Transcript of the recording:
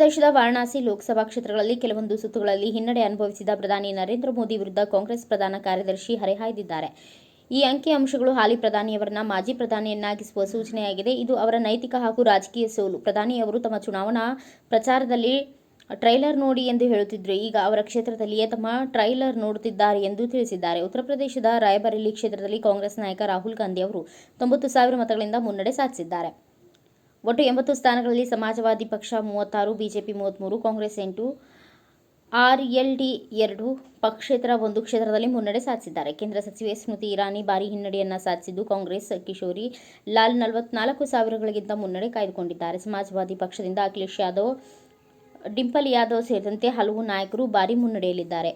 ಪ್ರದೇಶದ ವಾರಣಾಸಿ ಲೋಕಸಭಾ ಕ್ಷೇತ್ರಗಳಲ್ಲಿ ಕೆಲವೊಂದು ಸುತ್ತುಗಳಲ್ಲಿ ಹಿನ್ನಡೆ ಅನುಭವಿಸಿದ ಪ್ರಧಾನಿ ನರೇಂದ್ರ ಮೋದಿ ವಿರುದ್ಧ ಕಾಂಗ್ರೆಸ್ ಪ್ರಧಾನ ಕಾರ್ಯದರ್ಶಿ ಹರಿಹಾಯ್ದಿದ್ದಾರೆ. ಈ ಅಂಕಿಅಂಶಗಳು ಹಾಲಿ ಪ್ರಧಾನಿಯವರನ್ನ ಮಾಜಿ ಪ್ರಧಾನಿಯನ್ನಾಗಿಸುವ ಸೂಚನೆಯಾಗಿದೆ. ಇದು ಅವರ ನೈತಿಕ ಹಾಗೂ ರಾಜಕೀಯ ಸೋಲು. ಪ್ರಧಾನಿಯವರು ತಮ್ಮ ಚುನಾವಣಾ ಪ್ರಚಾರದಲ್ಲಿ ಟ್ರೈಲರ್ ನೋಡಿ ಎಂದು ಹೇಳುತ್ತಿದ್ದರು. ಈಗ ಅವರ ಕ್ಷೇತ್ರದಲ್ಲಿಯೇ ತಮ್ಮ ಟ್ರೈಲರ್ ನೋಡುತ್ತಿದ್ದಾರೆ ಎಂದು ತಿಳಿಸಿದ್ದಾರೆ. ಉತ್ತರ ಪ್ರದೇಶದ ರಾಯಬರೇಲಿ ಕ್ಷೇತ್ರದಲ್ಲಿ ಕಾಂಗ್ರೆಸ್ ನಾಯಕ ರಾಹುಲ್ ಗಾಂಧಿ ಅವರು 90,000 ಮತಗಳಿಂದ ಮುನ್ನಡೆ ಸಾಧಿಸಿದ್ದಾರೆ. ಒಟ್ಟು 80 ಸ್ಥಾನಗಳಲ್ಲಿ ಸಮಾಜವಾದಿ ಪಕ್ಷ 36, ಬಿಜೆಪಿ 33, ಕಾಂಗ್ರೆಸ್ 8, ಆರ್ಎಲ್ಡಿ 2, ಪಕ್ಷೇತರ 1 ಕ್ಷೇತ್ರದಲ್ಲಿ ಮುನ್ನಡೆ ಸಾಧಿಸಿದ್ದಾರೆ. ಕೇಂದ್ರ ಸಚಿವೆ ಸ್ಮೃತಿ ಇರಾನಿ ಭಾರೀ ಹಿನ್ನಡೆಯನ್ನ ಸಾಧಿಸಿದ್ದು, ಕಾಂಗ್ರೆಸ್ ಕಿಶೋರಿ ಲಾಲ್ 44,000ಗಳಿಗಿಂತ ಮುನ್ನಡೆ ಕಾಯ್ದುಕೊಂಡಿದ್ದಾರೆ. ಸಮಾಜವಾದಿ ಪಕ್ಷದಿಂದ ಅಖಿಲೇಶ್ ಯಾದವ್, ಡಿಂಪಲ್ ಯಾದವ್ ಸೇರಿದಂತೆ ಹಲವು ನಾಯಕರು ಭಾರೀ ಮುನ್ನಡೆಯಲ್ಲಿದ್ದಾರೆ.